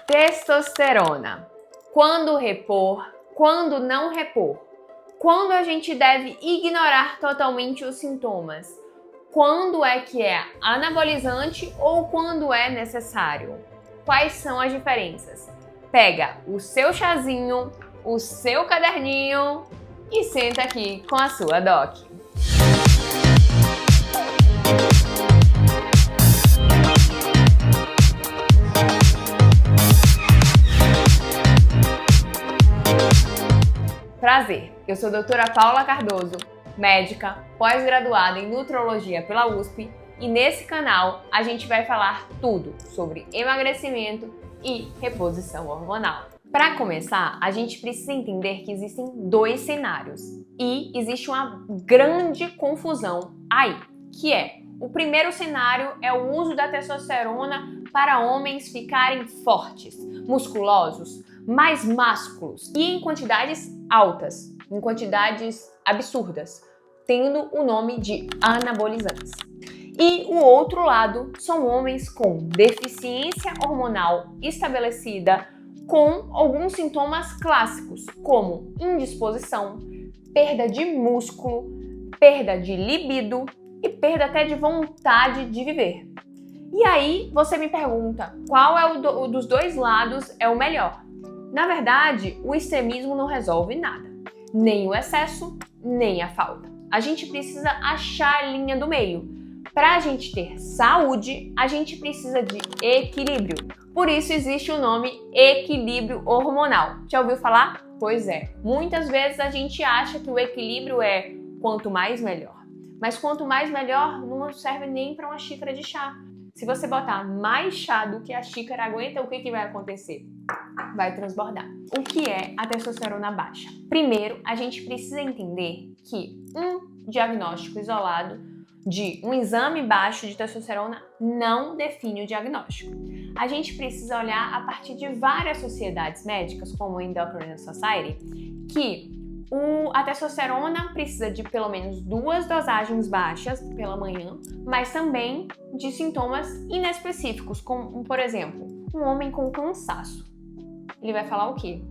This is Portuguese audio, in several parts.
Testosterona. Quando repor, quando não repor? Quando a gente deve ignorar totalmente os sintomas? Quando é que é anabolizante ou quando é necessário? Quais são as diferenças? Pega o seu chazinho, o seu caderninho e senta aqui com a sua doc. Prazer, eu sou a doutora Paula Cardoso, médica, pós-graduada em nutrologia pela USP, e nesse canal a gente vai falar tudo sobre emagrecimento e reposição hormonal. Para começar, a gente precisa entender que existem dois cenários e existe uma grande confusão aí, que é: o primeiro cenário é o uso da testosterona para homens ficarem fortes, musculosos, mais másculos e em quantidades altas, em quantidades absurdas, tendo o nome de anabolizantes. E o outro lado são homens com deficiência hormonal estabelecida, com alguns sintomas clássicos, como indisposição, perda de músculo, perda de libido e perda até de vontade de viver. E aí você me pergunta, qual é o dos dois lados é o melhor? Na verdade, o extremismo não resolve nada, nem o excesso, nem a falta. A gente precisa achar a linha do meio. Para a gente ter saúde, a gente precisa de equilíbrio. Por isso existe o nome equilíbrio hormonal. Já ouviu falar? Pois é, muitas vezes a gente acha que o equilíbrio é quanto mais melhor. Mas quanto mais melhor não serve nem para uma xícara de chá. Se você botar mais chá do que a xícara aguenta, o que vai acontecer? Vai transbordar. O que é a testosterona baixa? Primeiro, a gente precisa entender que um diagnóstico isolado de um exame baixo de testosterona não define o diagnóstico. A gente precisa olhar a partir de várias sociedades médicas, como a Endocrine Society, que a testosterona precisa de pelo menos 2 dosagens baixas pela manhã, mas também de sintomas inespecíficos, como, por exemplo, um homem com cansaço. Ele vai falar o quê?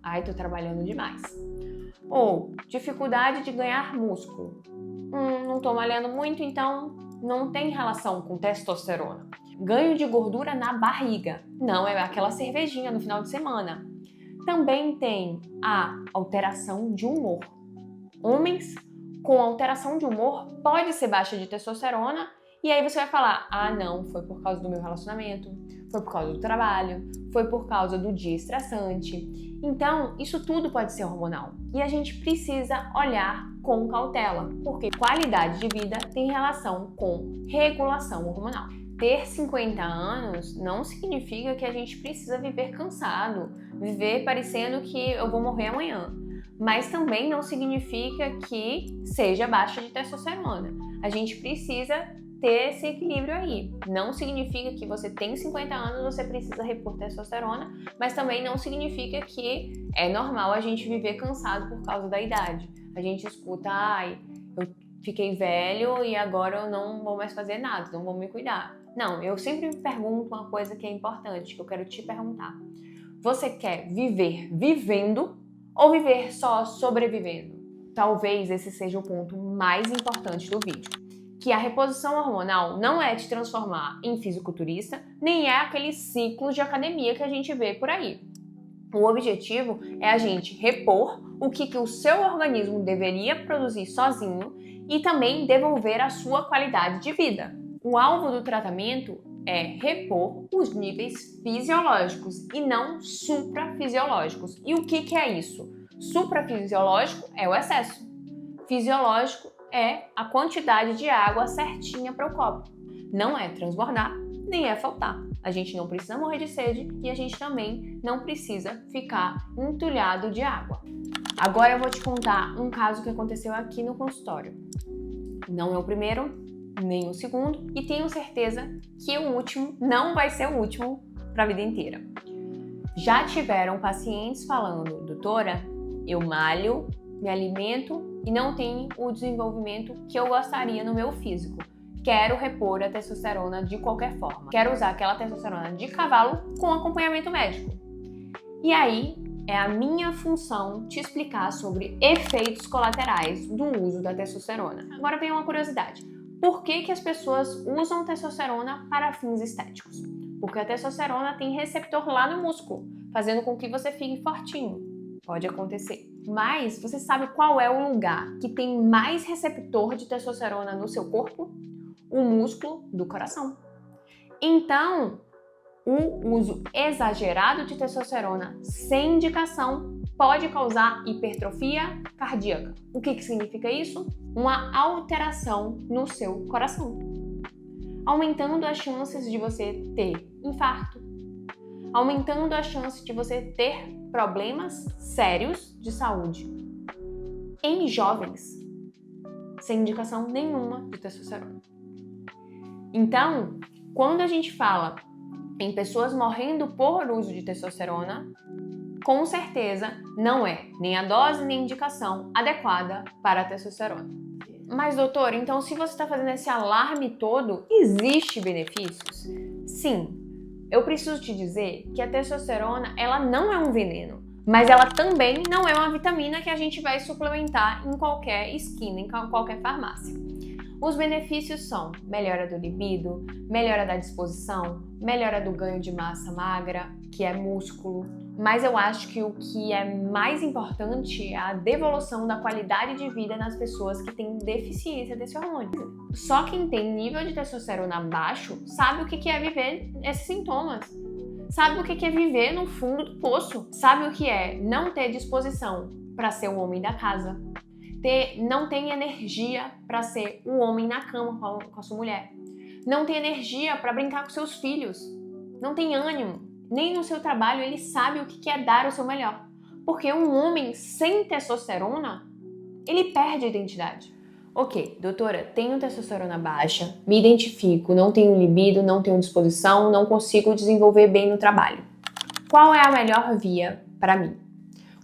Ai, tô trabalhando demais. Ou dificuldade de ganhar músculo. Não tô malhando muito, então não tem relação com testosterona. Ganho de gordura na barriga. Não, é aquela cervejinha no final de semana. Também tem a alteração de humor. Homens com alteração de humor pode ser baixa de testosterona, e aí você vai falar: ah, não, foi por causa do meu relacionamento, foi por causa do trabalho, foi por causa do dia estressante. Então, isso tudo pode ser hormonal. E a gente precisa olhar com cautela, porque qualidade de vida tem relação com regulação hormonal. Ter 50 anos não significa que a gente precisa viver cansado, viver parecendo que eu vou morrer amanhã. Mas também não significa que seja baixa de testosterona. A gente precisa ter esse equilíbrio aí. Não significa que você tem 50 anos, você precisa repor testosterona, mas também não significa que é normal a gente viver cansado por causa da idade. A gente escuta: ai, eu fiquei velho e agora eu não vou mais fazer nada, não vou me cuidar. Não, eu sempre me pergunto uma coisa que é importante, que eu quero te perguntar. Você quer viver vivendo ou viver só sobrevivendo? Talvez esse seja o ponto mais importante do vídeo. Que a reposição hormonal não é te transformar em fisiculturista, nem é aquele ciclo de academia que a gente vê por aí. O objetivo é a gente repor o que o seu organismo deveria produzir sozinho e também devolver a sua qualidade de vida. O alvo do tratamento é repor os níveis fisiológicos e não suprafisiológicos. E o que é isso? Suprafisiológico é o excesso. Fisiológico é a quantidade de água certinha para o copo. Não é transbordar, nem é faltar. A gente não precisa morrer de sede e a gente também não precisa ficar entulhado de água. Agora eu vou te contar um caso que aconteceu aqui no consultório. Não é o primeiro, nem o segundo, e tenho certeza que o último não vai ser o último para a vida inteira. Já tiveram pacientes falando: doutora, eu malho, me alimento e não tenho o desenvolvimento que eu gostaria no meu físico. quero repor a testosterona de qualquer forma. Quero usar aquela testosterona de cavalo com acompanhamento médico. E aí é a minha função te explicar sobre efeitos colaterais do uso da testosterona. Agora vem uma curiosidade. Por que as pessoas usam testosterona para fins estéticos? Porque a testosterona tem receptor lá no músculo, fazendo com que você fique fortinho. Pode acontecer. Mas você sabe qual é o lugar que tem mais receptor de testosterona no seu corpo? O músculo do coração. Então, o uso exagerado de testosterona sem indicação pode causar hipertrofia cardíaca. O que significa isso? Uma alteração no seu coração, aumentando as chances de você ter infarto, aumentando a chance de você ter problemas sérios de saúde em jovens, sem indicação nenhuma de testosterona. Então, quando a gente fala em pessoas morrendo por uso de testosterona, com certeza não é nem a dose nem a indicação adequada para a testosterona. Mas, doutor, então se você está fazendo esse alarme todo, existe benefícios? Sim, eu preciso te dizer que a testosterona ela não é um veneno, mas ela também não é uma vitamina que a gente vai suplementar em qualquer esquina, em qualquer farmácia. Os benefícios são melhora do libido, melhora da disposição, melhora do ganho de massa magra, que é músculo. Mas eu acho que o que é mais importante é a devolução da qualidade de vida nas pessoas que têm deficiência desse hormônio. Só quem tem nível de testosterona baixo sabe o que é viver esses sintomas. Sabe o que é viver no fundo do poço. Sabe o que é não ter disposição para ser o homem da casa. Não tem energia para ser o homem na cama com a sua mulher. Não tem energia para brincar com seus filhos. Não tem ânimo. Nem no seu trabalho ele sabe o que é dar o seu melhor. Porque um homem sem testosterona, ele perde a identidade. Ok, doutora, tenho testosterona baixa, me identifico, não tenho libido, não tenho disposição, não consigo desenvolver bem no trabalho. Qual é a melhor via para mim?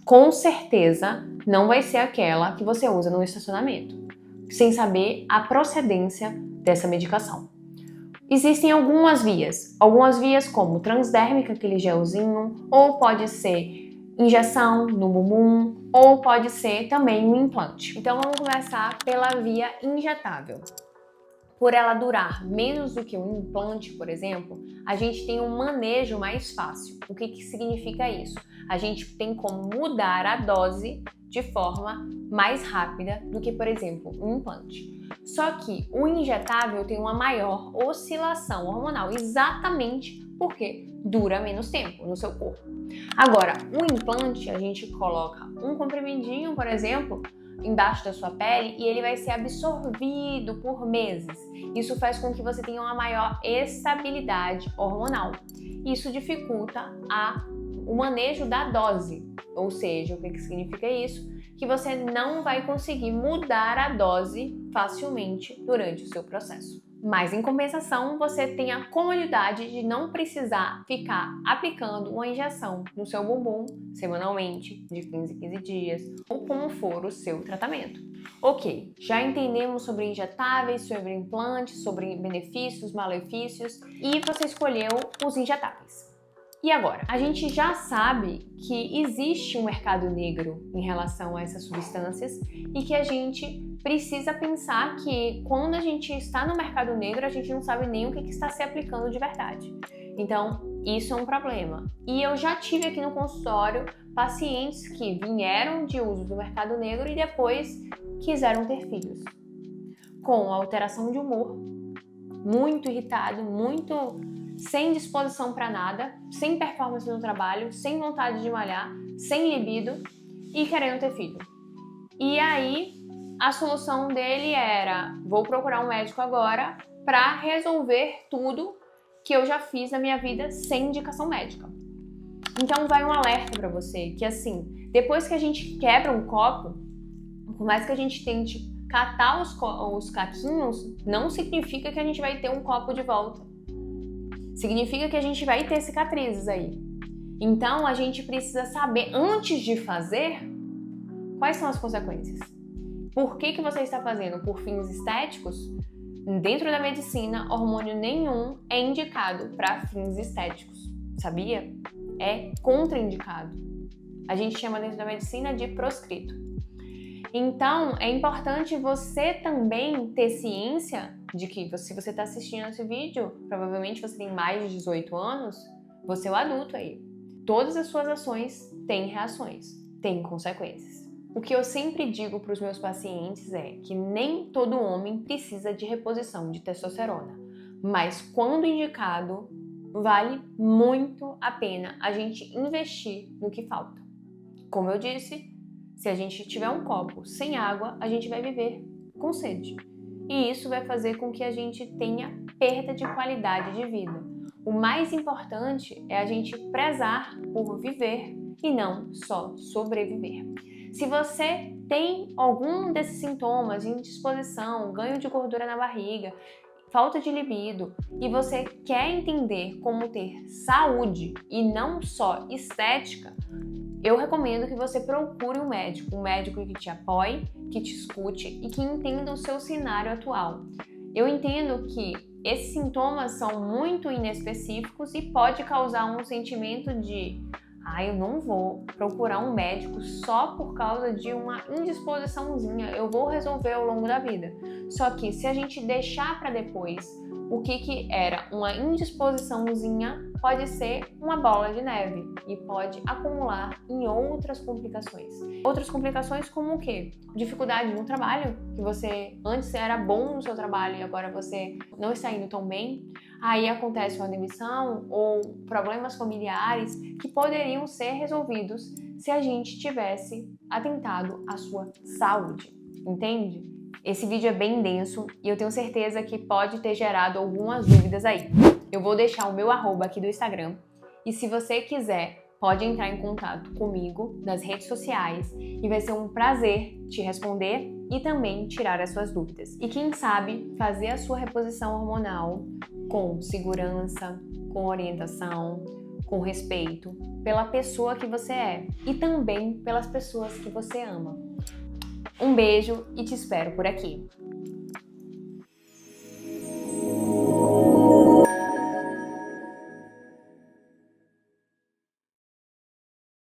Com certeza não vai ser aquela que você usa no estacionamento, sem saber a procedência dessa medicação. Existem algumas vias como transdérmica, aquele gelzinho, ou pode ser injeção no bumbum, ou pode ser também um implante. Então vamos começar pela via injetável. Por ela durar menos do que um implante, por exemplo, a gente tem um manejo mais fácil. O que significa isso? A gente tem como mudar a dose de forma mais rápida do que, por exemplo, um implante. Só que o injetável tem uma maior oscilação hormonal, exatamente porque dura menos tempo no seu corpo. Agora, o implante, a gente coloca um comprimidinho, por exemplo, embaixo da sua pele e ele vai ser absorvido por meses. Isso faz com que você tenha uma maior estabilidade hormonal. Isso dificulta o manejo da dose, ou seja, o que significa isso? Que você não vai conseguir mudar a dose facilmente durante o seu processo. Mas em compensação, você tem a comodidade de não precisar ficar aplicando uma injeção no seu bumbum semanalmente, de 15 em 15 dias, ou como for o seu tratamento. Ok, já entendemos sobre injetáveis, sobre implantes, sobre benefícios, malefícios, e você escolheu os injetáveis. E agora? A gente já sabe que existe um mercado negro em relação a essas substâncias e que a gente precisa pensar que quando a gente está no mercado negro, a gente não sabe nem o que está se aplicando de verdade. Então, isso é um problema. E eu já tive aqui no consultório pacientes que vieram de uso do mercado negro e depois quiseram ter filhos. Com alteração de humor, muito irritado, muito sem disposição para nada, sem performance no trabalho, sem vontade de malhar, sem libido e querendo ter filho. E aí, a solução dele era: vou procurar um médico agora para resolver tudo que eu já fiz na minha vida sem indicação médica. Então vai um alerta para você que assim, depois que a gente quebra um copo, por mais que a gente tente catar os caquinhos, não significa que a gente vai ter um copo de volta. Significa que a gente vai ter cicatrizes aí. Então a gente precisa saber, antes de fazer, quais são as consequências. Por que você está fazendo? Por fins estéticos? dentro da medicina, hormônio nenhum é indicado para fins estéticos, sabia? É contraindicado. A gente chama dentro da medicina de proscrito. Então, é importante você também ter ciência de que, se você está assistindo esse vídeo, provavelmente você tem mais de 18 anos, você é o adulto aí. Todas as suas ações têm reações, têm consequências. O que eu sempre digo para os meus pacientes é que nem todo homem precisa de reposição de testosterona, mas quando indicado, vale muito a pena a gente investir no que falta. Como eu disse, se a gente tiver um copo sem água, a gente vai viver com sede. E isso vai fazer com que a gente tenha perda de qualidade de vida. O mais importante é a gente prezar por viver e não só sobreviver. Se você tem algum desses sintomas, indisposição, ganho de gordura na barriga, falta de libido, e você quer entender como ter saúde e não só estética, eu recomendo que você procure um médico que te apoie, que te escute e que entenda o seu cenário atual. Eu entendo que esses sintomas são muito inespecíficos e pode causar um sentimento de eu não vou procurar um médico só por causa de uma indisposiçãozinha, eu vou resolver ao longo da vida. Só que se a gente deixar para depois o que era uma indisposiçãozinha, pode ser uma bola de neve e pode acumular em outras complicações. Outras complicações como o quê? Dificuldade no trabalho, que você antes era bom no seu trabalho e agora você não está indo tão bem. Aí acontece uma demissão ou problemas familiares que poderiam ser resolvidos se a gente tivesse atentado à sua saúde, entende? Esse vídeo é bem denso e eu tenho certeza que pode ter gerado algumas dúvidas aí. Eu vou deixar o meu arroba aqui do Instagram e se você quiser, pode entrar em contato comigo nas redes sociais e vai ser um prazer te responder e também tirar as suas dúvidas. E quem sabe fazer a sua reposição hormonal com segurança, com orientação, com respeito pela pessoa que você é e também pelas pessoas que você ama. Um beijo e te espero por aqui.